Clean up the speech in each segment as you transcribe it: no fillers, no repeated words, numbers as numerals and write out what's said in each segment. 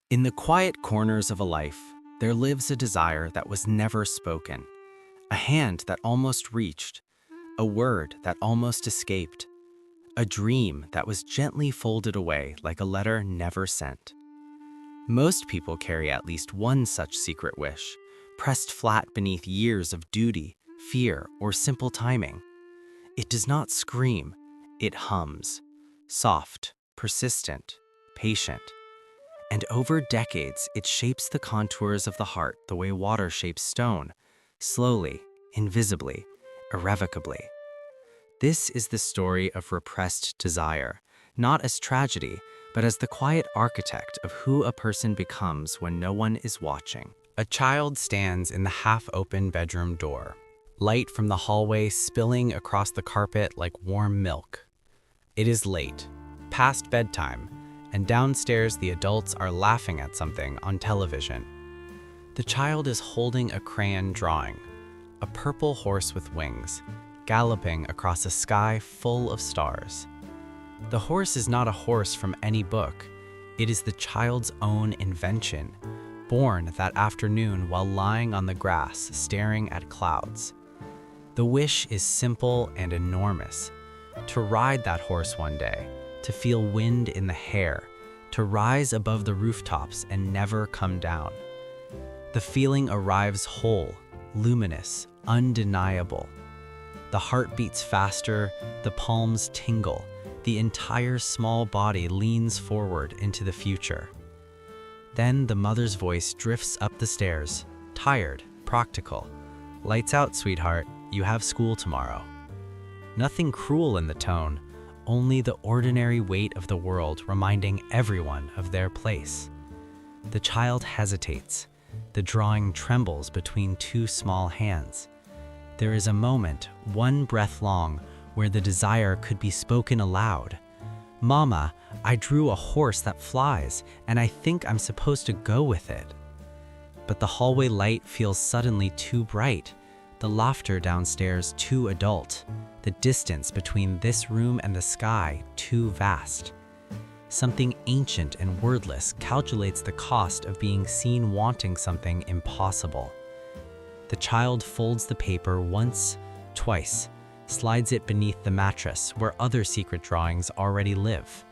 In the quiet corners of a life, there lives a desire that was never spoken, a hand that almost reached, a word that almost escaped, a dream that was gently folded away like a letter never sent. Most people carry at least one such secret wish, pressed flat beneath years of duty, fear, or simple timing. It does not scream, it hums, soft, persistent, patient. And over decades, it shapes the contours of the heart the way water shapes stone, slowly, invisibly, irrevocably. This is the story of repressed desire, not as tragedy, but as the quiet architect of who a person becomes when no one is watching. A child stands in the half-open bedroom door, light from the hallway spilling across the carpet like warm milk. It is late, past bedtime, and downstairs the adults are laughing at something on television. The child is holding a crayon drawing, a purple horse with wings, galloping across a sky full of stars. The horse is not a horse from any book. It is the child's own invention, born that afternoon while lying on the grass staring at clouds. The wish is simple and enormous: to ride that horse one day, to feel wind in the hair, to rise above the rooftops and never come down. The feeling arrives whole, luminous, undeniable. The heart beats faster, the palms tingle, the entire small body leans forward into the future. Then the mother's voice drifts up the stairs, tired, practical. "Lights out, sweetheart, you have school tomorrow." Nothing cruel in the tone, only the ordinary weight of the world reminding everyone of their place. The child hesitates. The drawing trembles between two small hands. There is a moment, one breath long, where the desire could be spoken aloud. "Mama, I drew a horse that flies, and I think I'm supposed to go with it." But the hallway light feels suddenly too bright, the laughter downstairs too adult, the distance between this room and the sky too vast. Something ancient and wordless calculates the cost of being seen wanting something impossible. The child folds the paper once, twice, slides it beneath the mattress where other secret drawings already live.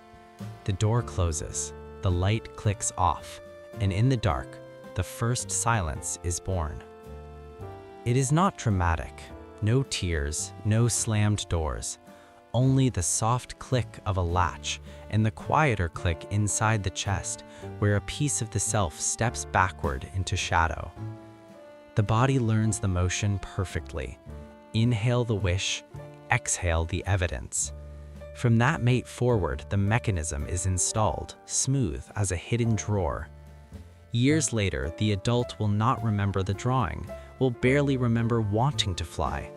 The door closes, the light clicks off, and in the dark, the first silence is born. It is not dramatic. No tears, no slammed doors, only the soft click of a latch and the quieter click inside the chest where a piece of the self steps backward into shadow. The body learns the motion perfectly. Inhale the wish, exhale the evidence. From that mate forward, the mechanism is installed, smooth as a hidden drawer. Years later, the adult will not remember the drawing, will barely remember wanting to fly.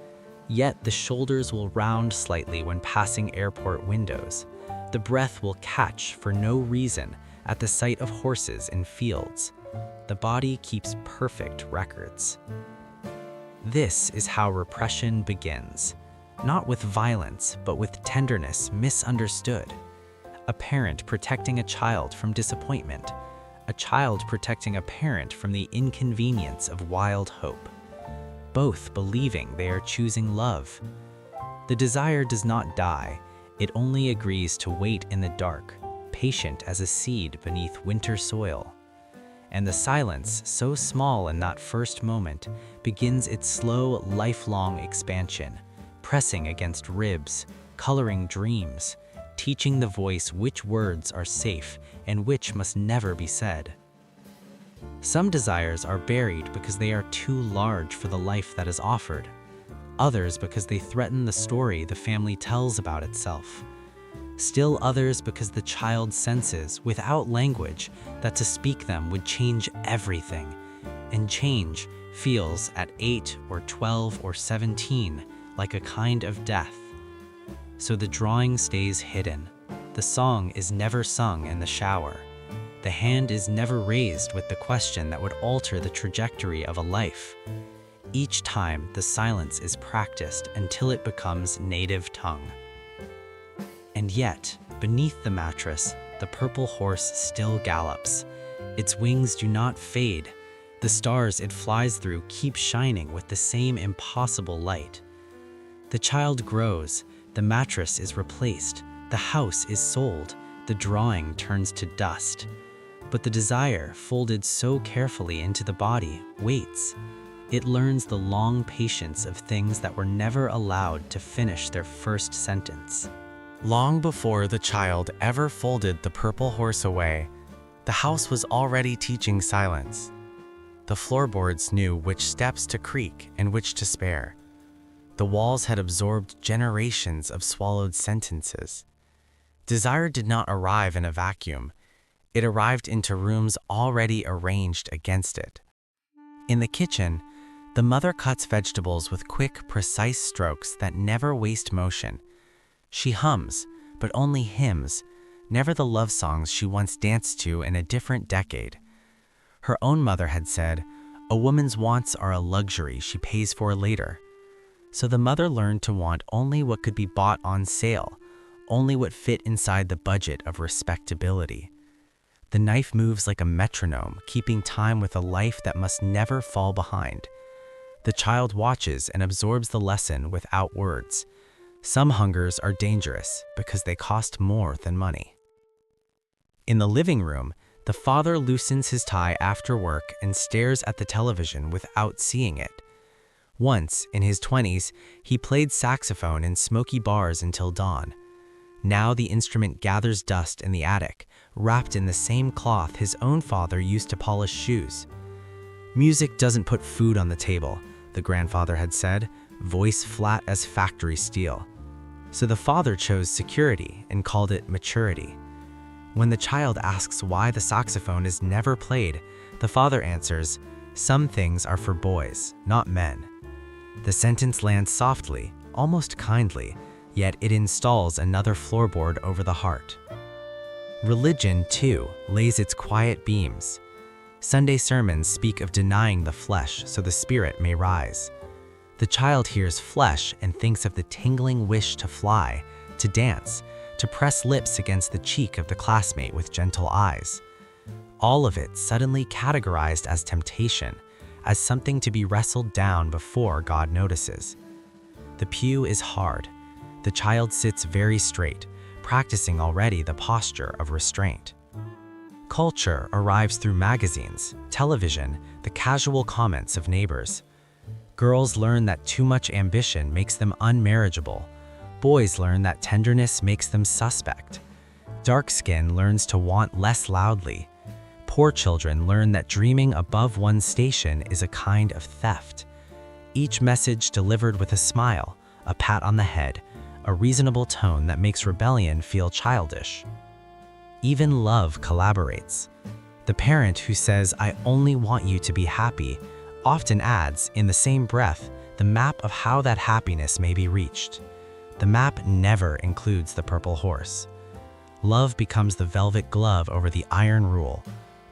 Yet the shoulders will round slightly when passing airport windows. The breath will catch for no reason at the sight of horses in fields. The body keeps perfect records. This is how repression begins. Not with violence, but with tenderness misunderstood. A parent protecting a child from disappointment. A child protecting a parent from the inconvenience of wild hope. Both believing they are choosing love. The desire does not die. It only agrees to wait in the dark, patient as a seed beneath winter soil. And the silence, so small in that first moment, begins its slow, lifelong expansion, pressing against ribs, coloring dreams, teaching the voice which words are safe and which must never be said. Some desires are buried because they are too large for the life that is offered. Others because they threaten the story the family tells about itself. Still others because the child senses, without language, that to speak them would change everything. And change feels at 8 or 12 or 17 like a kind of death. So the drawing stays hidden. The song is never sung in the shower. The hand is never raised with the question that would alter the trajectory of a life. Each time, the silence is practiced until it becomes native tongue. And yet, beneath the mattress, the purple horse still gallops. Its wings do not fade. The stars it flies through keep shining with the same impossible light. The child grows, the mattress is replaced, the house is sold, the drawing turns to dust. But the desire, folded so carefully into the body, waits. It learns the long patience of things that were never allowed to finish their first sentence. Long before the child ever folded the purple horse away, the house was already teaching silence. The floorboards knew which steps to creak and which to spare. The walls had absorbed generations of swallowed sentences. Desire did not arrive in a vacuum. It arrived into rooms already arranged against it. In the kitchen, the mother cuts vegetables with quick, precise strokes that never waste motion. She hums, but only hymns, never the love songs she once danced to in a different decade. Her own mother had said, "A woman's wants are a luxury she pays for later." So the mother learned to want only what could be bought on sale, only what fit inside the budget of respectability. The knife moves like a metronome, keeping time with a life that must never fall behind. The child watches and absorbs the lesson without words. Some hungers are dangerous because they cost more than money. In the living room, the father loosens his tie after work and stares at the television without seeing it. Once, in his 20s, he played saxophone in smoky bars until dawn. Now the instrument gathers dust in the attic, wrapped in the same cloth his own father used to polish shoes. "Music doesn't put food on the table," the grandfather had said, voice flat as factory steel. So the father chose security and called it maturity. When the child asks why the saxophone is never played, the father answers, "Some things are for boys, not men." The sentence lands softly, almost kindly, yet it installs another floorboard over the heart. Religion, too, lays its quiet beams. Sunday sermons speak of denying the flesh so the spirit may rise. The child hears flesh and thinks of the tingling wish to fly, to dance, to press lips against the cheek of the classmate with gentle eyes. All of it suddenly categorized as temptation, as something to be wrestled down before God notices. The pew is hard. The child sits very straight, practicing already the posture of restraint. Culture arrives through magazines, television, the casual comments of neighbors. Girls learn that too much ambition makes them unmarriageable. Boys learn that tenderness makes them suspect. Dark skin learns to want less loudly. Poor children learn that dreaming above one's station is a kind of theft. Each message delivered with a smile, a pat on the head, a reasonable tone that makes rebellion feel childish. Even love collaborates. The parent who says, "I only want you to be happy," often adds, in the same breath, the map of how that happiness may be reached. The map never includes the purple horse. Love becomes the velvet glove over the iron rule.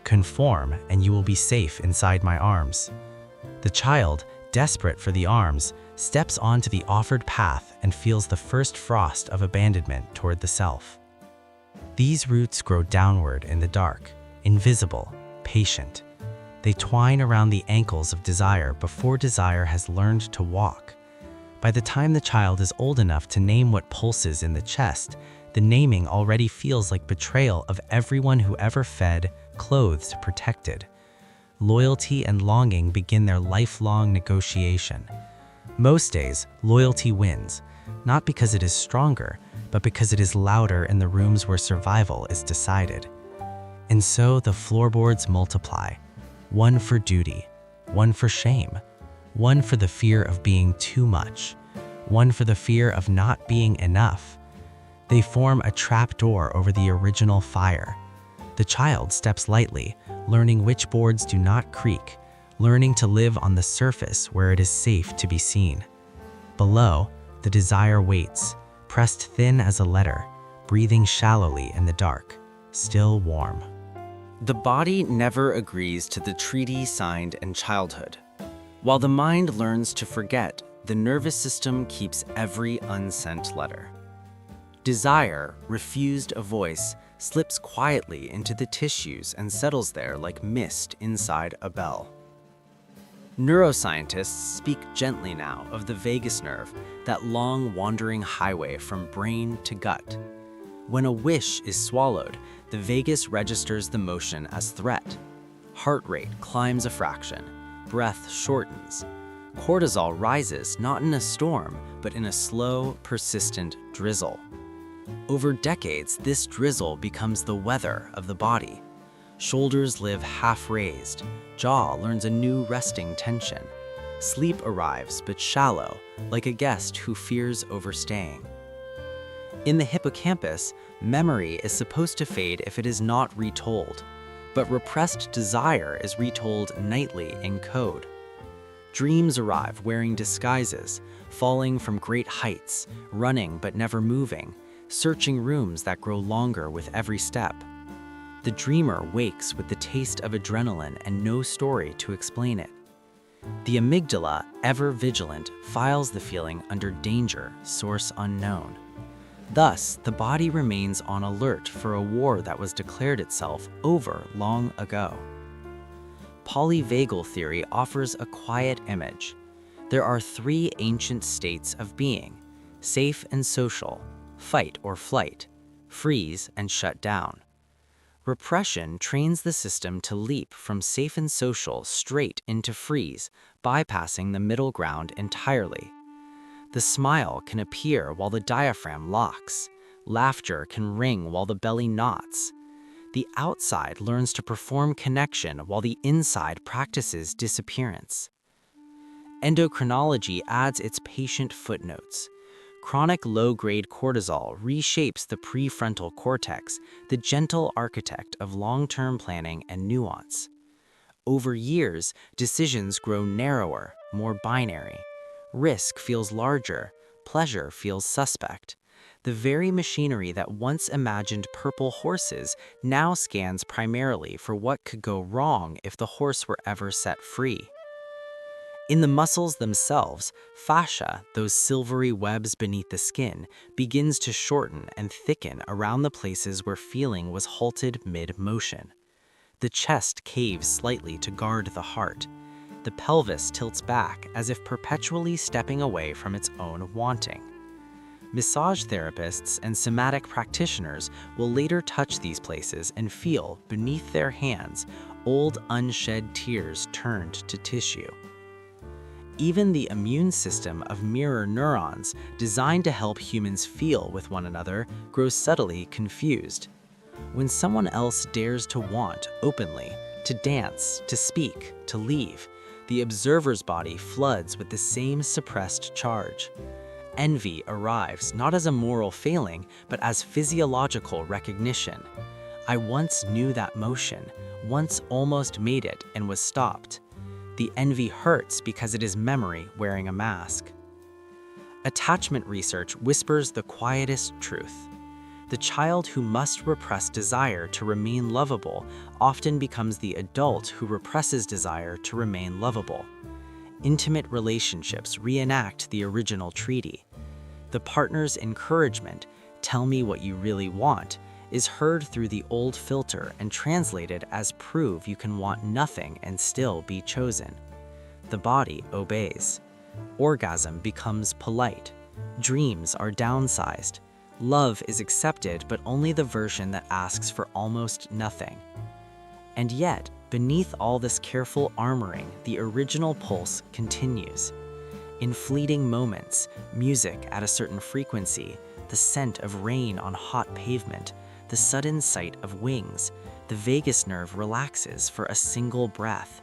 Conform, and you will be safe inside my arms. The child, desperate for the arms, steps onto the offered path and feels the first frost of abandonment toward the self. These roots grow downward in the dark, invisible, patient. They twine around the ankles of desire before desire has learned to walk. By the time the child is old enough to name what pulses in the chest, the naming already feels like betrayal of everyone who ever fed, clothed, protected. Loyalty and longing begin their lifelong negotiation. Most days, loyalty wins, not because it is stronger, but because it is louder in the rooms where survival is decided. And so the floorboards multiply, one for duty, one for shame, one for the fear of being too much, one for the fear of not being enough. They form a trapdoor over the original fire. The child steps lightly, learning which boards do not creak, learning to live on the surface where it is safe to be seen. Below, the desire waits, pressed thin as a letter, breathing shallowly in the dark, still warm. The body never agrees to the treaty signed in childhood. While the mind learns to forget, the nervous system keeps every unsent letter. Desire refused a voice slips quietly into the tissues and settles there like mist inside a bell. Neuroscientists speak gently now of the vagus nerve, that long wandering highway from brain to gut. When a wish is swallowed, the vagus registers the motion as threat. Heart rate climbs a fraction, breath shortens. Cortisol rises not in a storm, but in a slow, persistent drizzle. Over decades, this drizzle becomes the weather of the body. Shoulders live half-raised, jaw learns a new resting tension. Sleep arrives, but shallow, like a guest who fears overstaying. In the hippocampus, memory is supposed to fade if it is not retold, but repressed desire is retold nightly in code. Dreams arrive wearing disguises, falling from great heights, running but never moving, searching rooms that grow longer with every step. The dreamer wakes with the taste of adrenaline and no story to explain it. The amygdala, ever vigilant, files the feeling under danger, source unknown. Thus, the body remains on alert for a war that was declared itself over long ago. Polyvagal theory offers a quiet image. There are three ancient states of being: safe and social, fight or flight, freeze and shut down. Repression trains the system to leap from safe and social straight into freeze, bypassing the middle ground entirely. The smile can appear while the diaphragm locks. Laughter can ring while the belly knots. The outside learns to perform connection while the inside practices disappearance. Endocrinology adds its patient footnotes. Chronic low-grade cortisol reshapes the prefrontal cortex, the gentle architect of long-term planning and nuance. Over years, decisions grow narrower, more binary. Risk feels larger, pleasure feels suspect. The very machinery that once imagined purple horses now scans primarily for what could go wrong if the horse were ever set free. In the muscles themselves, fascia, those silvery webs beneath the skin, begins to shorten and thicken around the places where feeling was halted mid-motion. The chest caves slightly to guard the heart. The pelvis tilts back as if perpetually stepping away from its own wanting. Massage therapists and somatic practitioners will later touch these places and feel, beneath their hands, old unshed tears turned to tissue. Even the immune system of mirror neurons, designed to help humans feel with one another, grows subtly confused. When someone else dares to want openly, to dance, to speak, to leave, the observer's body floods with the same suppressed charge. Envy arrives not as a moral failing, but as physiological recognition. I once knew that motion, once almost made it and was stopped. The envy hurts because it is memory wearing a mask. Attachment research whispers the quietest truth. The child who must repress desire to remain lovable often becomes the adult who represses desire to remain lovable. Intimate relationships reenact the original treaty. The partner's encouragement, "Tell me what you really want," is heard through the old filter and translated as "prove you can want nothing and still be chosen." The body obeys. Orgasm becomes polite. Dreams are downsized. Love is accepted, but only the version that asks for almost nothing. And yet, beneath all this careful armoring, the original pulse continues. In fleeting moments, music at a certain frequency, the scent of rain on hot pavement, the sudden sight of wings, the vagus nerve relaxes for a single breath.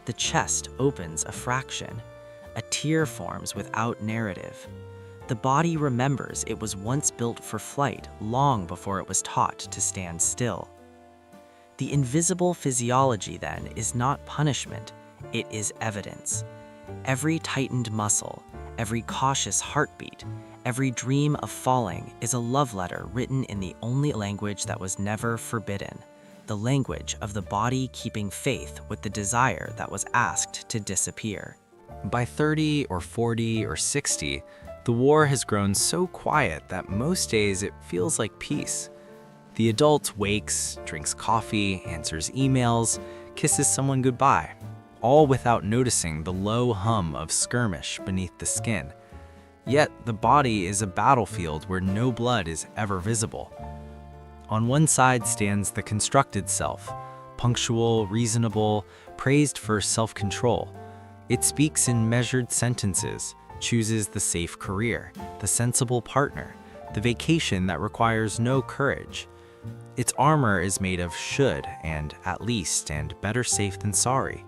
The chest opens a fraction. A tear forms without narrative. The body remembers it was once built for flight long before it was taught to stand still. The invisible physiology, then, is not punishment, it is evidence. Every tightened muscle, every cautious heartbeat, every dream of falling is a love letter written in the only language that was never forbidden, the language of the body keeping faith with the desire that was asked to disappear. By 30 or 40 or 60, the war has grown so quiet that most days it feels like peace. The adult wakes, drinks coffee, answers emails, kisses someone goodbye, all without noticing the low hum of skirmish beneath the skin. Yet the body is a battlefield where no blood is ever visible. On one side stands the constructed self, punctual, reasonable, praised for self-control. It speaks in measured sentences, chooses the safe career, the sensible partner, the vacation that requires no courage. Its armor is made of should and at least and better safe than sorry.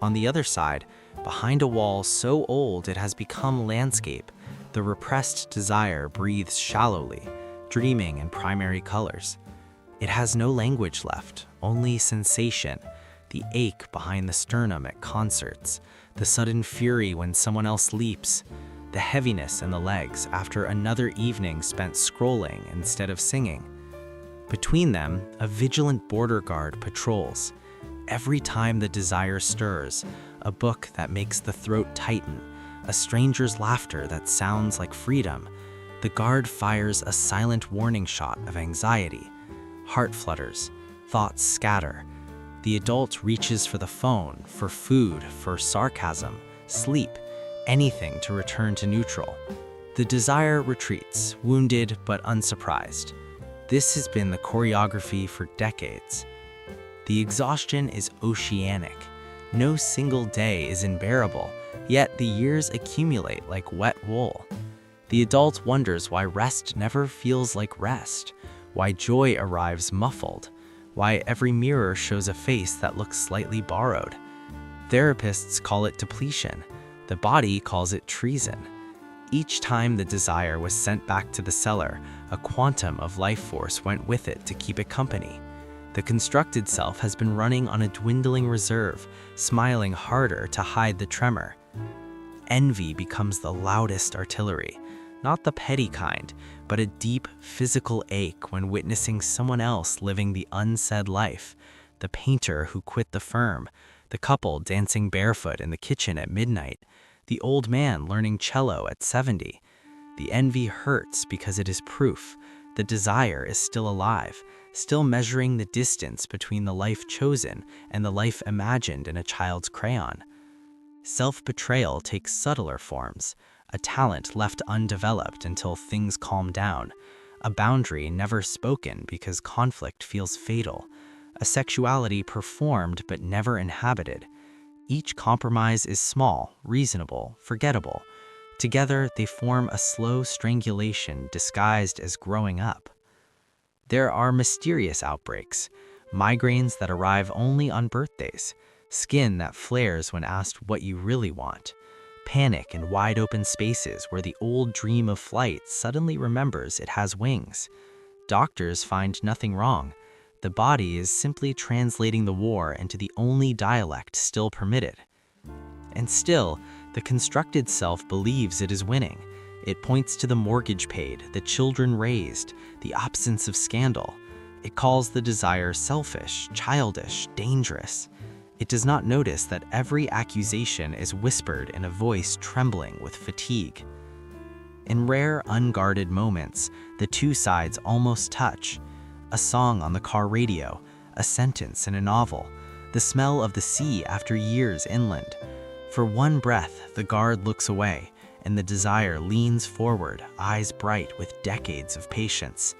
On the other side, behind a wall so old it has become landscape, the repressed desire breathes shallowly, dreaming in primary colors. It has no language left, only sensation, the ache behind the sternum at concerts, the sudden fury when someone else leaps, the heaviness in the legs after another evening spent scrolling instead of singing. Between them, a vigilant border guard patrols. Every time the desire stirs, a book that makes the throat tighten, a stranger's laughter that sounds like freedom, the guard fires a silent warning shot of anxiety. Heart flutters, thoughts scatter. The adult reaches for the phone, for food, for sarcasm, sleep, anything to return to neutral. The desire retreats, wounded but unsurprised. This has been the choreography for decades. The exhaustion is oceanic. No single day is unbearable, yet the years accumulate like wet wool. The adult wonders why rest never feels like rest, why joy arrives muffled, why every mirror shows a face that looks slightly borrowed. Therapists call it depletion. The body calls it treason. Each time the desire was sent back to the cellar, a quantum of life force went with it to keep it company. The constructed self has been running on a dwindling reserve, smiling harder to hide the tremor. Envy becomes the loudest artillery, not the petty kind, but a deep physical ache when witnessing someone else living the unsaid life, the painter who quit the firm, the couple dancing barefoot in the kitchen at midnight, the old man learning cello at 70. The envy hurts because it is proof. The desire is still alive, still measuring the distance between the life chosen and the life imagined in a child's crayon. Self-betrayal takes subtler forms, a talent left undeveloped until things calm down, a boundary never spoken because conflict feels fatal, a sexuality performed but never inhabited. Each compromise is small, reasonable, forgettable. Together, they form a slow strangulation disguised as growing up. There are mysterious outbreaks, migraines that arrive only on birthdays, skin that flares when asked what you really want, panic in wide-open spaces where the old dream of flight suddenly remembers it has wings. Doctors find nothing wrong. The body is simply translating the war into the only dialect still permitted. And still, the constructed self believes it is winning. It points to the mortgage paid, the children raised, the absence of scandal. It calls the desire selfish, childish, dangerous. It does not notice that every accusation is whispered in a voice trembling with fatigue. In rare, unguarded moments, the two sides almost touch. A song on the car radio, a sentence in a novel, the smell of the sea after years inland. For one breath, the guard looks away, and the desire leans forward, eyes bright with decades of patience.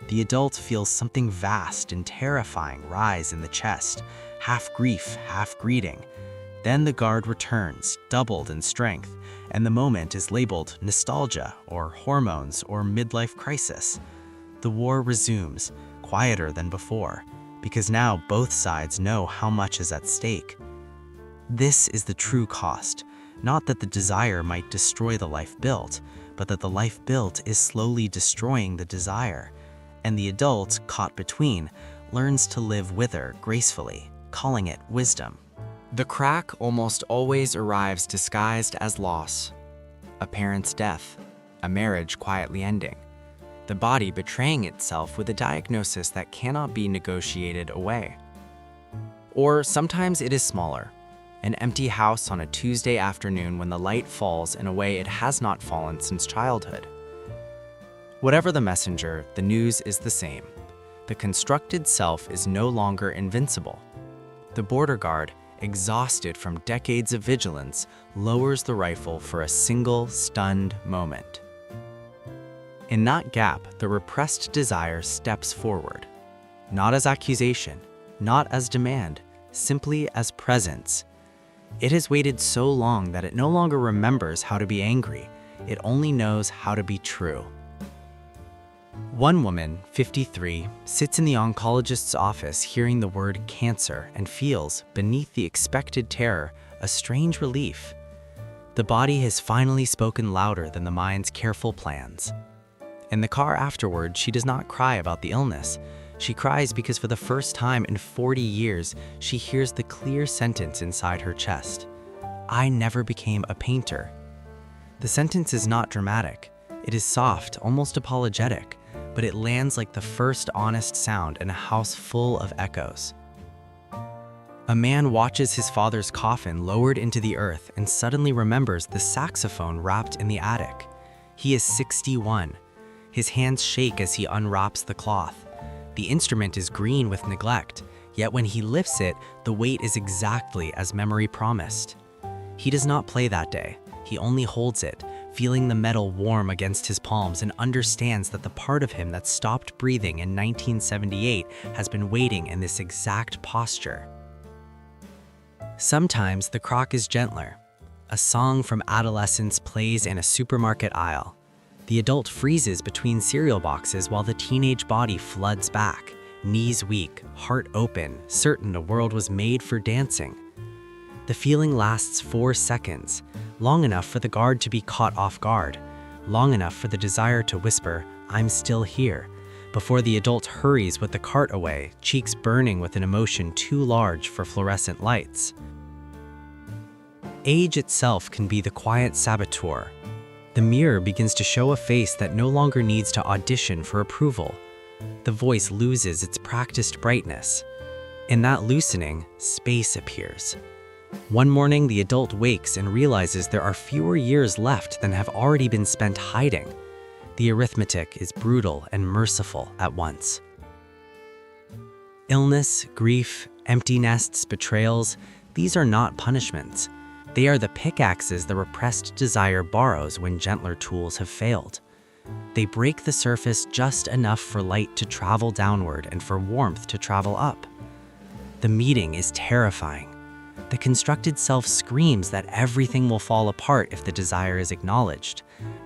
The adult feels something vast and terrifying rise in the chest, half grief, half greeting. Then the guard returns, doubled in strength, and the moment is labeled nostalgia or hormones or midlife crisis. The war resumes, quieter than before, because now both sides know how much is at stake. This is the true cost, not that the desire might destroy the life built, but that the life built is slowly destroying the desire, and the adult, caught between, learns to live with her gracefully, calling it wisdom. The crack almost always arrives disguised as loss. A parent's death, a marriage quietly ending, the body betraying itself with a diagnosis that cannot be negotiated away. Or sometimes it is smaller, an empty house on a Tuesday afternoon when the light falls in a way it has not fallen since childhood. Whatever the messenger, the news is the same. the constructed self is no longer invincible. The border guard, exhausted from decades of vigilance, lowers the rifle for a single stunned moment. In that gap, the repressed desire steps forward, not as accusation, not as demand, simply as presence. It has waited so long that it no longer remembers how to be angry, it only knows how to be true. One woman, 53, sits in the oncologist's office hearing the word cancer and feels, beneath the expected terror, a strange relief. The body has finally spoken louder than the mind's careful plans. In the car afterward, she does not cry about the illness. She cries because for the first time in 40 years, she hears the clear sentence inside her chest. I never became a painter. The sentence is not dramatic. It is soft, almost apologetic, but it lands like the first honest sound in a house full of echoes. A man watches his father's coffin lowered into the earth and suddenly remembers the saxophone wrapped in the attic. He is 61. His hands shake as he unwraps the cloth. The instrument is green with neglect, yet when he lifts it, the weight is exactly as memory promised. He does not play that day. He only holds it, feeling the metal warm against his palms, and understands that the part of him that stopped breathing in 1978 has been waiting in this exact posture. Sometimes the crock is gentler. A song from adolescence plays in a supermarket aisle. The adult freezes between cereal boxes while the teenage body floods back, knees weak, heart open, certain the world was made for dancing. The feeling lasts 4 seconds, long enough for the guard to be caught off guard, long enough for the desire to whisper, I'm still here, before the adult hurries with the cart away, cheeks burning with an emotion too large for fluorescent lights. Age itself can be the quiet saboteur. The mirror begins to show a face that no longer needs to audition for approval. The voice loses its practiced brightness. In that loosening, space appears. One morning, the adult wakes and realizes there are fewer years left than have already been spent hiding. The arithmetic is brutal and merciful at once. Illness, grief, empty nests, betrayals, these are not punishments. They are the pickaxes the repressed desire borrows when gentler tools have failed. They break the surface just enough for light to travel downward and for warmth to travel up. The meeting is terrifying. The constructed self screams that everything will fall apart if the desire is acknowledged.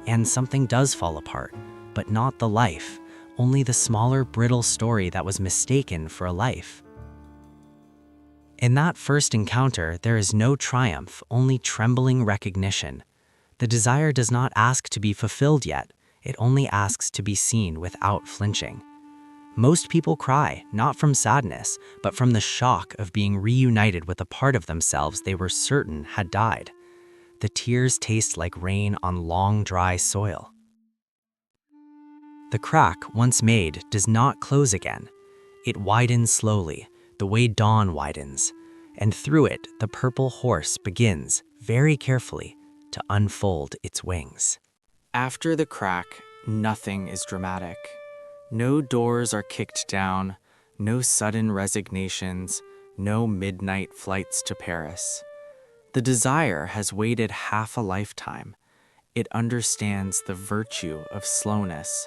And something does fall apart, but not the life, only the smaller, brittle story that was mistaken for a life. In that first encounter, there is no triumph, only trembling recognition. The desire does not ask to be fulfilled yet, it only asks to be seen without flinching. Most people cry, not from sadness, but from the shock of being reunited with a part of themselves they were certain had died. The tears taste like rain on long, dry soil. The crack, once made, does not close again. It widens slowly, the way dawn widens, and through it, the purple horse begins, very carefully, to unfold its wings. After the crack, nothing is dramatic. No doors are kicked down, no sudden resignations, no midnight flights to Paris. The desire has waited half a lifetime. It understands the virtue of slowness.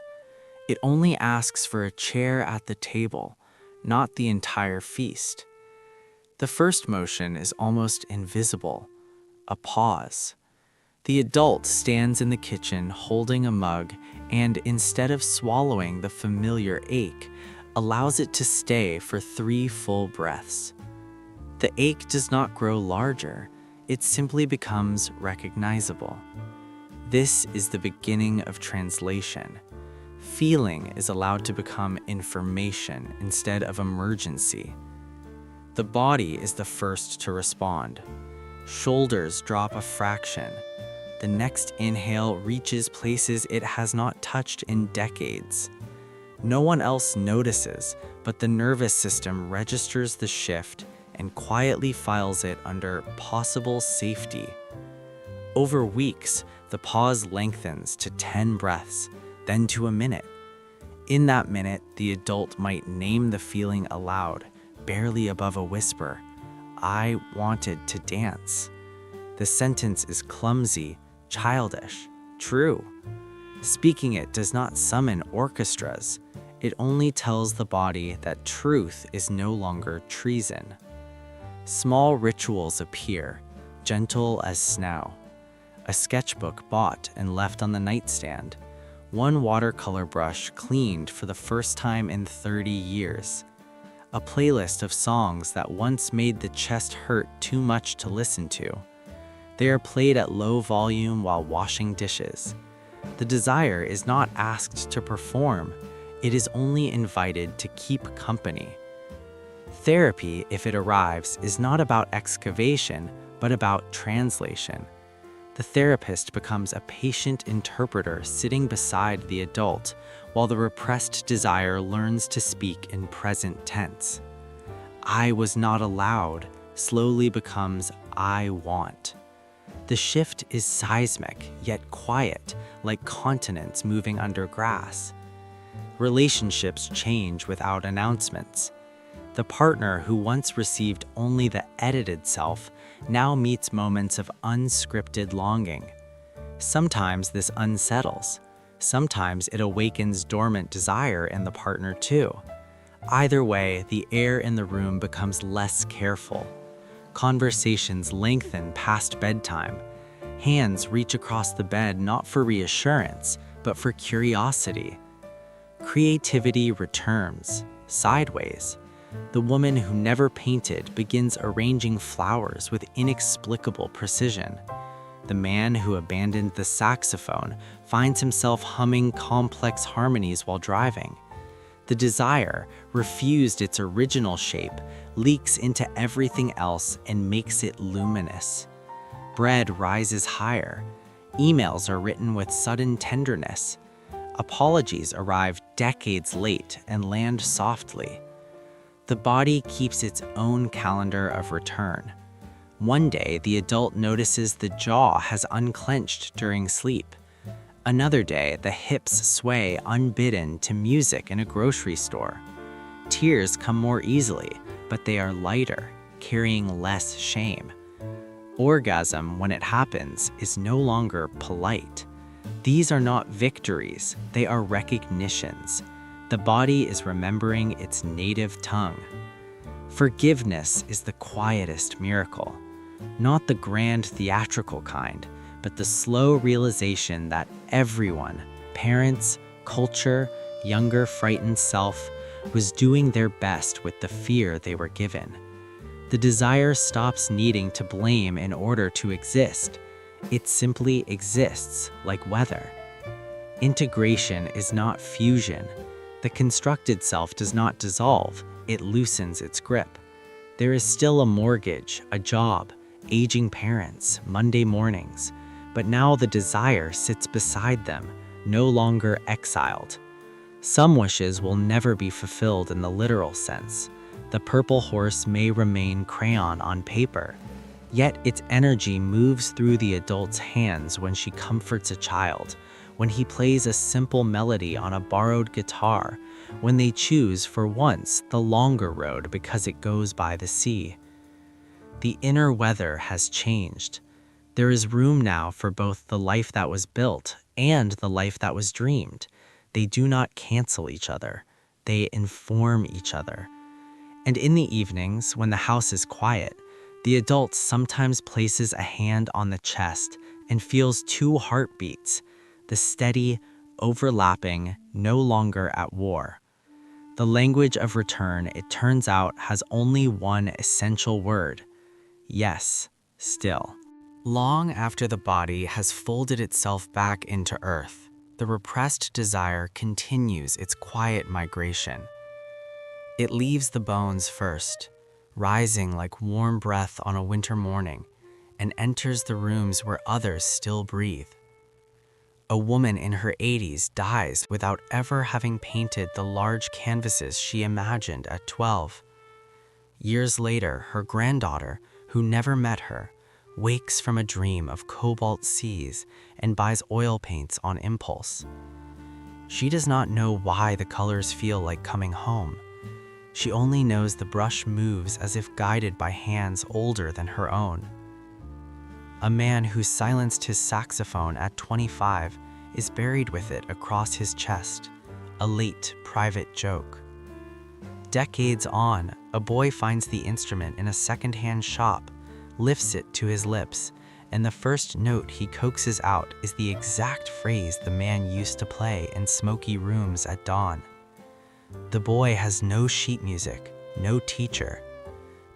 It only asks for a chair at the table, not the entire feast. The first motion is almost invisible, a pause. The adult stands in the kitchen holding a mug and, instead of swallowing the familiar ache, allows it to stay for 3 full breaths. The ache does not grow larger, it simply becomes recognizable. This is the beginning of translation. Feeling is allowed to become information instead of emergency. The body is the first to respond. Shoulders drop a fraction. The next inhale reaches places it has not touched in decades. No one else notices, but the nervous system registers the shift and quietly files it under possible safety. Over weeks, the pause lengthens to 10 breaths, then to a minute. In that minute, the adult might name the feeling aloud, barely above a whisper. I wanted to dance. The sentence is clumsy, childish, true. Speaking it does not summon orchestras. It only tells the body that truth is no longer treason. Small rituals appear, gentle as snow. A sketchbook bought and left on the nightstand. One watercolor brush cleaned for the first time in 30 years. A playlist of songs that once made the chest hurt too much to listen to. They are played at low volume while washing dishes. The desire is not asked to perform. It is only invited to keep company. Therapy, if it arrives, is not about excavation, but about translation. The therapist becomes a patient interpreter sitting beside the adult, while the repressed desire learns to speak in present tense. I was not allowed slowly becomes I want. The shift is seismic, yet quiet, like continents moving under grass. Relationships change without announcements. The partner who once received only the edited self now meets moments of unscripted longing. Sometimes this unsettles. Sometimes it awakens dormant desire in the partner too. Either way, the air in the room becomes less careful. Conversations lengthen past bedtime. Hands reach across the bed not for reassurance, but for curiosity. Creativity returns, sideways. The woman who never painted begins arranging flowers with inexplicable precision. The man who abandoned the saxophone finds himself humming complex harmonies while driving. The desire, refused its original shape, leaks into everything else and makes it luminous. Bread rises higher. Emails are written with sudden tenderness. Apologies arrive decades late and land softly. The body keeps its own calendar of return. One day, the adult notices the jaw has unclenched during sleep. Another day, the hips sway unbidden to music in a grocery store. Tears come more easily, but they are lighter, carrying less shame. Orgasm, when it happens, is no longer polite. These are not victories, they are recognitions. The body is remembering its native tongue. Forgiveness is the quietest miracle. Not the grand theatrical kind, but the slow realization that everyone, parents, culture, younger frightened self, was doing their best with the fear they were given. The desire stops needing to blame in order to exist. It simply exists like weather. Integration is not fusion. The constructed self does not dissolve, it loosens its grip. There is still a mortgage, a job, aging parents, Monday mornings, but now the desire sits beside them, no longer exiled. Some wishes will never be fulfilled in the literal sense. The purple horse may remain crayon on paper, yet its energy moves through the adult's hands when she comforts a child, when he plays a simple melody on a borrowed guitar, when they choose for once the longer road because it goes by the sea. The inner weather has changed. There is room now for both the life that was built and the life that was dreamed. They do not cancel each other. They inform each other. And in the evenings, when the house is quiet, the adult sometimes places a hand on the chest and feels two heartbeats, the steady, overlapping, no longer at war. The language of return, it turns out, has only one essential word: yes, still. Long after the body has folded itself back into earth, the repressed desire continues its quiet migration. It leaves the bones first, rising like warm breath on a winter morning, and enters the rooms where others still breathe. A woman in her 80s dies without ever having painted the large canvases she imagined at 12. Years later, her granddaughter, who never met her, wakes from a dream of cobalt seas and buys oil paints on impulse. She does not know why the colors feel like coming home. She only knows the brush moves as if guided by hands older than her own. A man who silenced his saxophone at 25 is buried with it across his chest, a late private joke. Decades on, a boy finds the instrument in a second-hand shop, lifts it to his lips, and the first note he coaxes out is the exact phrase the man used to play in smoky rooms at dawn. The boy has no sheet music, no teacher.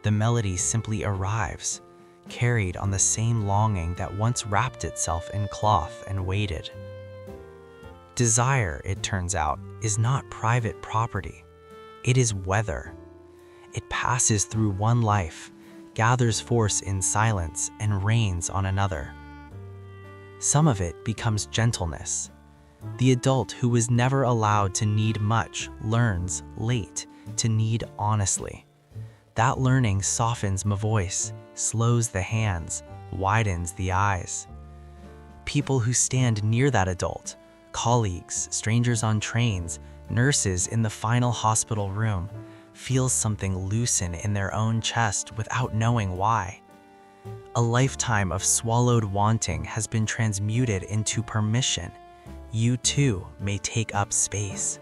The melody simply arrives, carried on the same longing that once wrapped itself in cloth and waited. Desire, it turns out, is not private property. It is weather. It passes through one life, gathers force in silence, and rains on another. Some of it becomes gentleness. The adult who was never allowed to need much learns, late, to need honestly. That learning softens my voice, slows the hands, widens the eyes. People who stand near that adult, colleagues, strangers on trains, nurses in the final hospital room, feel something loosen in their own chest without knowing why. A lifetime of swallowed wanting has been transmuted into permission. You too may take up space.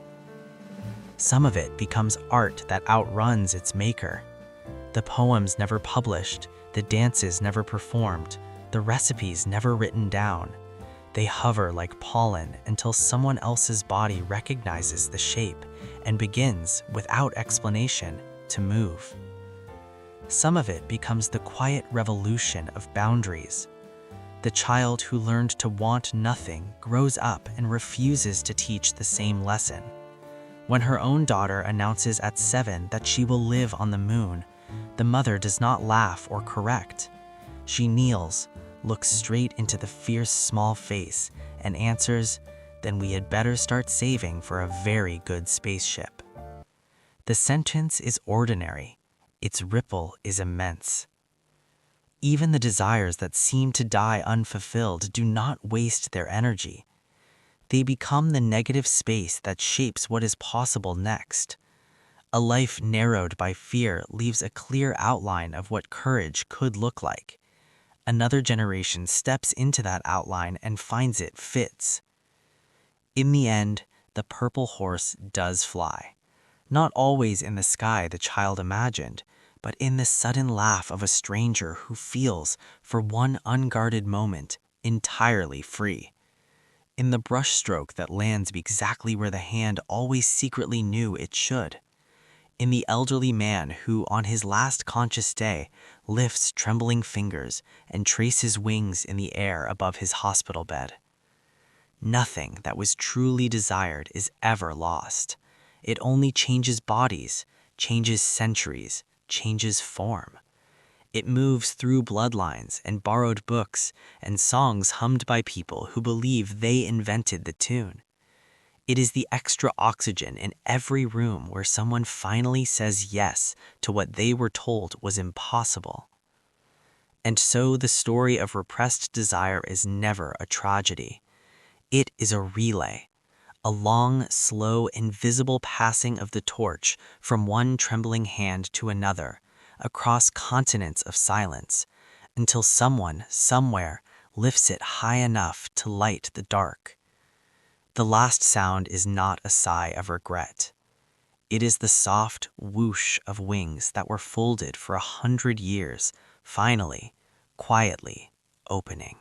Some of it becomes art that outruns its maker. The poems never published, the dances never performed, the recipes never written down. They hover like pollen until someone else's body recognizes the shape and begins, without explanation, to move. Some of it becomes the quiet revolution of boundaries. The child who learned to want nothing grows up and refuses to teach the same lesson. When her own daughter announces at 7 that she will live on the moon, the mother does not laugh or correct. She kneels, looks straight into the fierce small face, and answers, "Then we had better start saving for a very good spaceship." The sentence is ordinary. Its ripple is immense. Even the desires that seem to die unfulfilled do not waste their energy. They become the negative space that shapes what is possible next. A life narrowed by fear leaves a clear outline of what courage could look like. Another generation steps into that outline and finds it fits. In the end, the purple horse does fly. Not always in the sky the child imagined, but in the sudden laugh of a stranger who feels, for one unguarded moment, entirely free. In the brushstroke that lands exactly where the hand always secretly knew it should. In the elderly man who, on his last conscious day, lifts trembling fingers and traces wings in the air above his hospital bed. Nothing that was truly desired is ever lost. It only changes bodies, changes centuries, changes form. It moves through bloodlines and borrowed books and songs hummed by people who believe they invented the tune. It is the extra oxygen in every room where someone finally says yes to what they were told was impossible. And so the story of repressed desire is never a tragedy. It is a relay. A long, slow, invisible passing of the torch from one trembling hand to another, across continents of silence, until someone, somewhere, lifts it high enough to light the dark. The last sound is not a sigh of regret. It is the soft whoosh of wings that were folded for 100 years, finally, quietly opening.